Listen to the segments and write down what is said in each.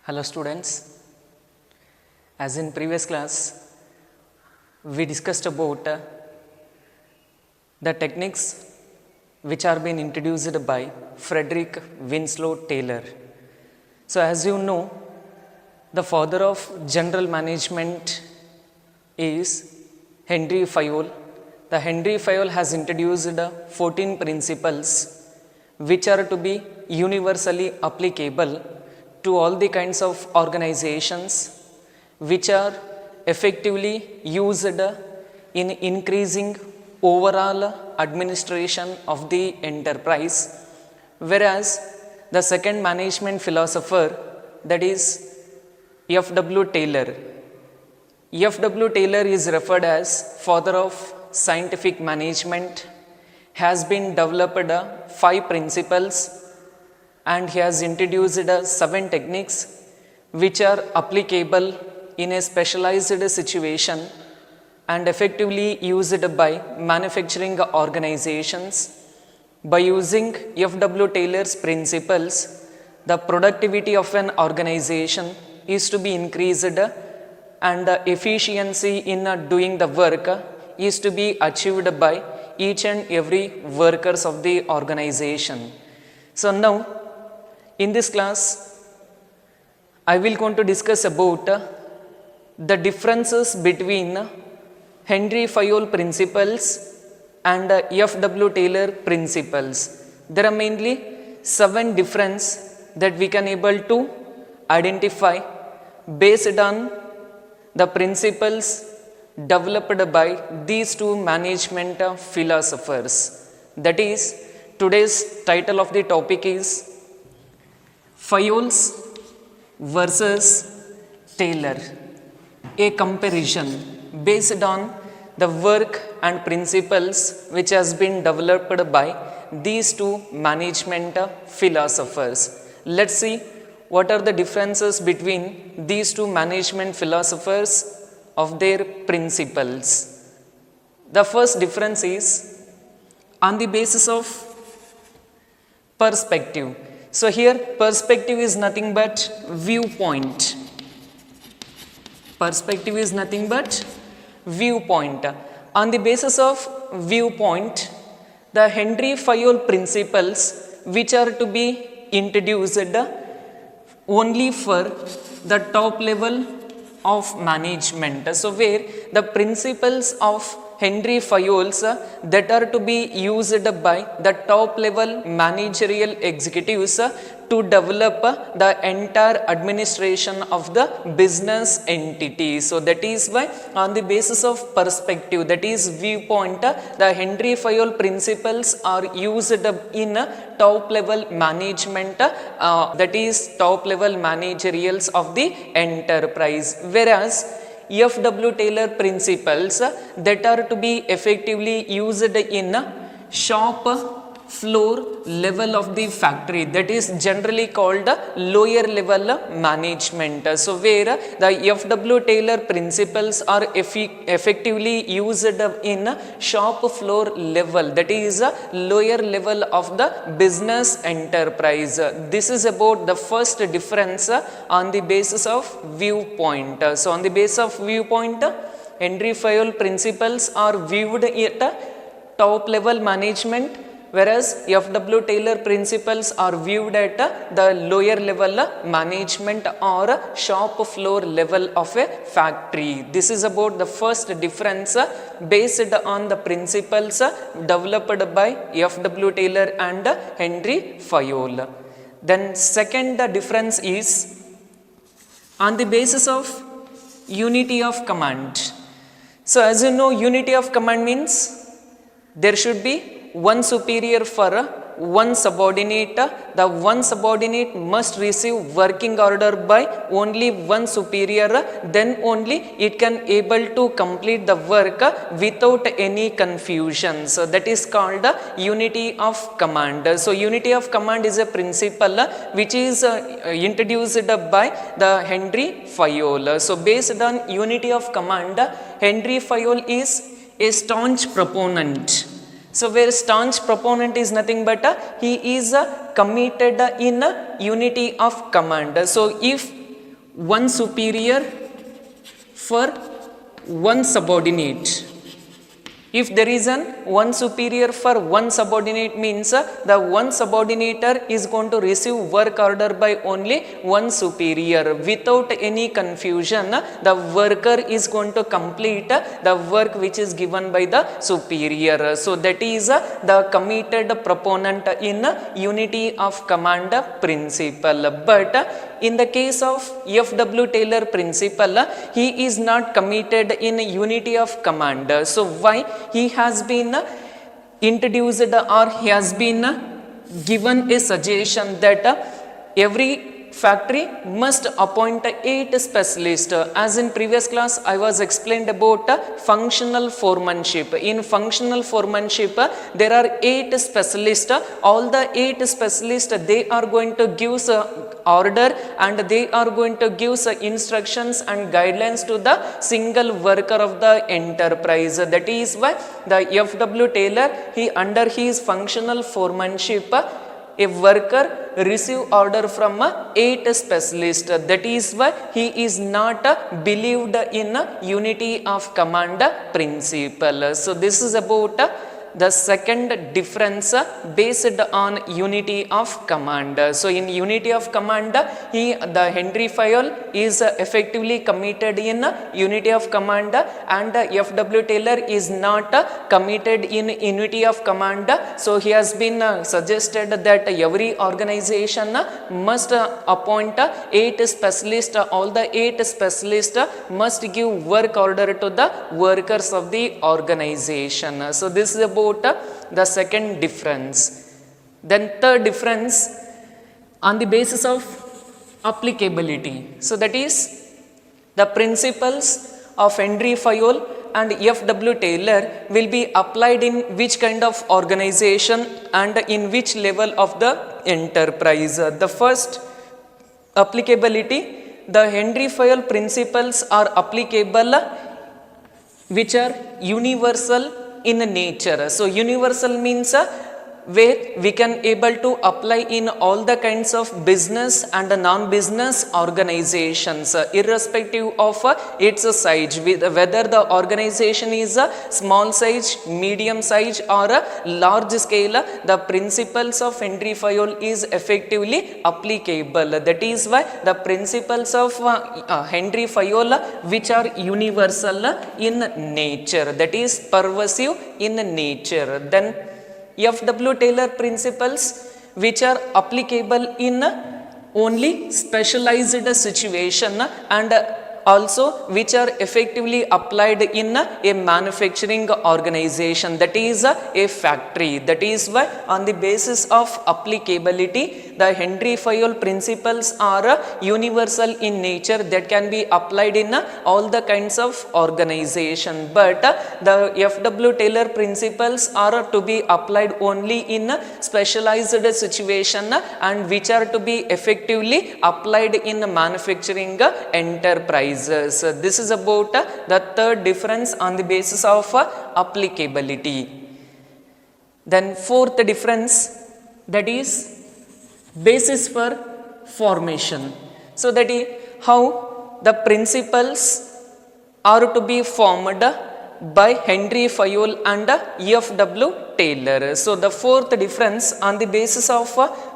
Hello students, as in previous class we discussed about the techniques which are being introduced by Frederick Winslow Taylor. So as you know, the father of general management is Henry Fayol. The Henry Fayol has introduced 14 principles which are to be universally applicable to all the kinds of organizations which are effectively used in increasing overall administration of the enterprise, whereas the second management philosopher, that is F.W. Taylor. F.W. Taylor is referred as father of scientific management, has been developed 5 principles and he has introduced 7 techniques which are applicable in a specialized situation and effectively used by manufacturing organizations. By using F.W. Taylor's principles, the productivity of an organization is to be increased and the efficiency in doing the work is to be achieved by each and every workers of the organization. So now in this class I will going to discuss about the differences between Henry Fayol principles and F.W. Taylor principles. There are mainly 7 differences that we can able to identify based on the principles developed by these 2 management philosophers. That is, today's title of the topic is Fayol's versus Taylor, a comparison based on the work and principles which has been developed by these 2 management philosophers. Let's see what are the differences between these 2 management philosophers of their principles. The first difference is on the basis of perspective. So here perspective is nothing but viewpoint. Perspective is nothing but viewpoint. On the basis of viewpoint, the Henry Fayol principles which are to be introduced only for the top level of management. So where the principles of Henry Fayol's that are to be used by the top level managerial executives to develop the entire administration of the business entity. So that is why on the basis of perspective, that is viewpoint, the Henry Fayol principles are used in top level management, that is top level managerials of the enterprise, whereas F.W. Taylor principles that are to be effectively used in shop floor level of the factory, that is generally called lower level management. So where the F.W. Taylor principles are effectively used in shop floor level, that is lower level of the business enterprise. This is about the first difference on the basis of viewpoint. So on the basis of viewpoint, Henry Fayol principles are viewed at top level management, whereas F.W. Taylor principles are viewed at the lower level management or shop floor level of a factory. This is about the first difference based on the principles developed by F.W. Taylor and Henry Fayol. Then second difference is on the basis of unity of command. So as you know, unity of command means there should be one superior for one subordinate. The one subordinate must receive working order by only one superior, then only it can able to complete the work without any confusion. So that is called unity of command. So unity of command is a principle which is introduced by the Henry Fayol. So based on unity of command, Henry Fayol is a staunch proponent. So where staunch proponent is nothing but he is committed in unity of command. So if one superior for one subordinate. If there is an one superior for one subordinate means the one subordinator is going to receive work order by only one superior. Without any confusion, the worker is going to complete the work which is given by the superior. So that is the committed proponent in unity of command principle. But in the case of F.W. Taylor principle, he is not committed in unity of command. So why? He has been introduced or he has been given a suggestion that every factory must appoint 8 specialists. As in previous class I was explained about functional foremanship. In functional foremanship there are 8 specialists. All the 8 specialists, they are going to give order and they are going to give instructions and guidelines to the single worker of the enterprise. That is why the F.W. Taylor, he under his functional foremanship, a worker receive order from 8 specialists. That is why he is not believed in unity of command principle. So this is about the second difference based on unity of command. So in unity of command, the Henry Fayol is effectively committed in unity of command, and F.W. Taylor is not committed in unity of command. So he has been suggested that every organization must appoint 8 specialists. All the 8 specialists must give work order to the workers of the organization. So this is about the second difference. Then third difference on the basis of applicability. So that is the principles of Henry Fayol and F.W. Taylor will be applied in which kind of organization and in which level of the enterprise. The first applicability, the Henry Fayol principles are applicable which are universal in nature. So universal means where we can able to apply in all the kinds of business and non-business organizations, irrespective of its size, whether the organization is a small size, medium size or a large scale, the principles of Henry Fayol is effectively applicable. That is why the principles of Henry Fayol, which are universal in nature, that is pervasive in nature. Then F.W. Taylor principles, which are applicable in only specialized situation and also which are effectively applied in a manufacturing organization, that is a factory. That is why on the basis of applicability, the Henry Fayol principles are universal in nature, that can be applied in all the kinds of organization. But the F.W. Taylor principles are to be applied only in specialized situation and which are to be effectively applied in manufacturing enterprise. This is about the third difference on the basis of applicability. Then fourth difference, that is basis for formation. So that is how the principles are to be formed by Henry Fayol and F.W. Taylor. So the fourth difference on the basis of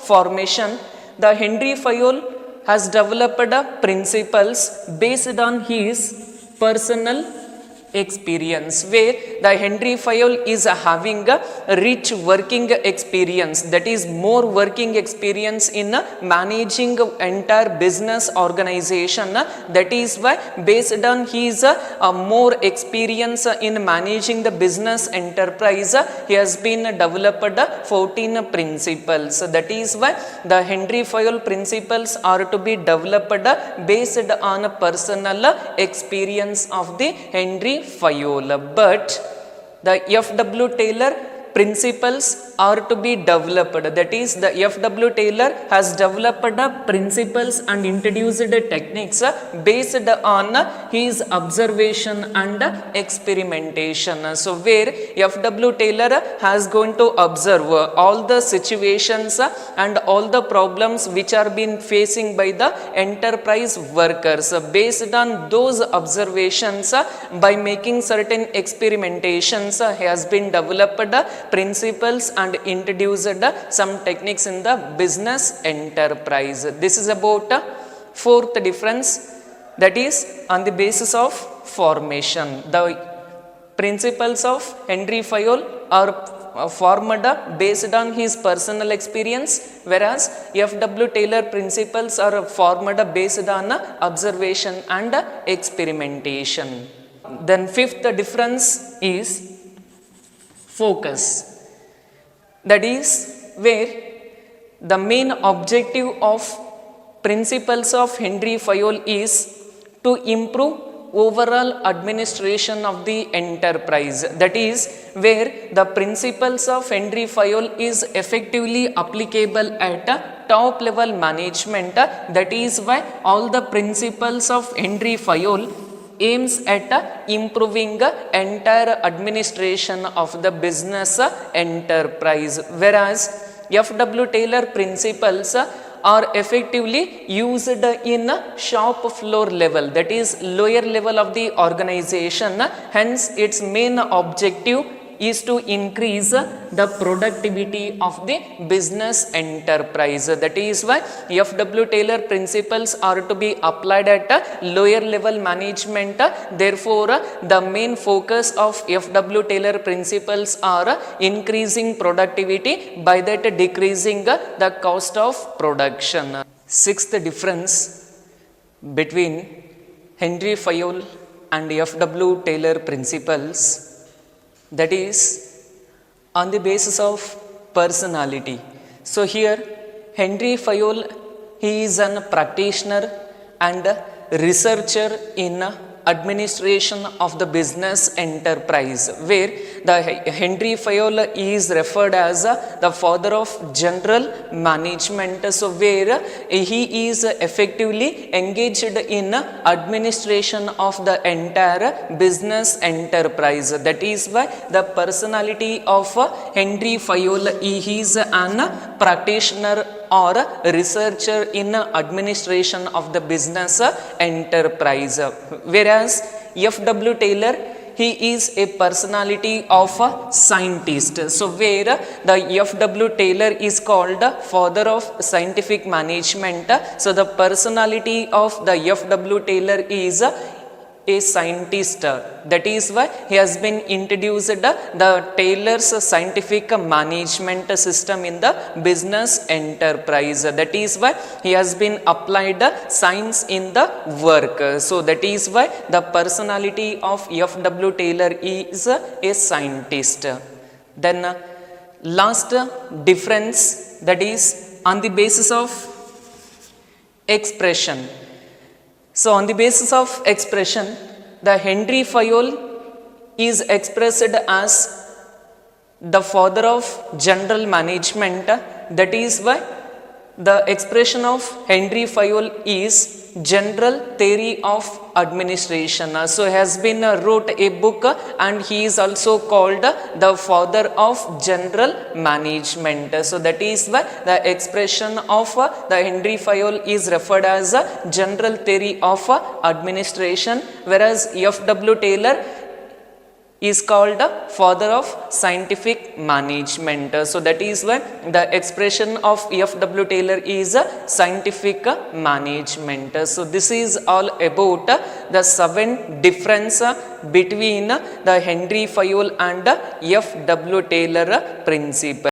formation, the Henry Fayol has developed principles based on his personal experience, where the Henry Fayol is having a rich working experience, that is more working experience in managing entire business organization. That is why based on his more experience in managing the business enterprise, he has been developed 14 principles. That is why the Henry Fayol principles are to be developed based on personal experience of the Henry Fayol. But the F.W. Taylor principles are to be developed. That is, the F.W. Taylor has developed principles and introduced techniques based on his observation and experimentation. So where F.W. Taylor has going to observe all the situations and all the problems which are being facing by the enterprise workers. Based on those observations, by making certain experimentations, he has been developed principles and introduced some techniques in the business enterprise. This is about fourth difference, that is on the basis of formation. The principles of Henry Fayol are formed based on his personal experience, whereas F.W. Taylor principles are formed based on observation and experimentation. Then fifth difference is focus. That is where the main objective of principles of Henry Fayol is to improve overall administration of the enterprise. That is where the principles of Henry Fayol is effectively applicable at top level management. That is why all the principles of Henry Fayol aims at improving entire administration of the business enterprise, whereas F.W. Taylor principles are effectively used in shop floor level, that is lower level of the organization. Hence its main objective is to increase the productivity of the business enterprise. That is why F.W. Taylor principles are to be applied at lower level management. Therefore, the main focus of F.W. Taylor principles are increasing productivity, by that decreasing the cost of production. Sixth difference between Henry Fayol and F.W. Taylor principles, that is on the basis of personality. So here Henry Fayol, he is a practitioner and researcher in administration of the business enterprise, where the Henry Fayol is referred as the father of general management. So where he is effectively engaged in administration of the entire business enterprise. That is why the personality of Henry Fayol, he is an practitioner or researcher in administration of the business enterprise, whereas F.W. Taylor, he is a personality of a scientist. So where the F.W. Taylor is called father of scientific management, so the personality of the F.W. Taylor is a scientist. That is why he has been introduced the Taylor's scientific management system in the business enterprise. That is why he has been applied science in the work. So that is why the personality of F.W. Taylor is a scientist. Then last difference, that is on the basis of expression. So on the basis of expression, the Henry Fayol is expressed as the father of general management. That is why the expression of Henry Fayol is general theory of administration. So he has been wrote a book, and he is also called the father of general management. So that is why the expression of the Henry Fayol is referred as general theory of administration, whereas F.W. Taylor is called father of scientific management. So that is why the expression of F.W. Taylor is scientific management. So this is all about the 7 difference between the Henry Fayol and F.W. Taylor principle.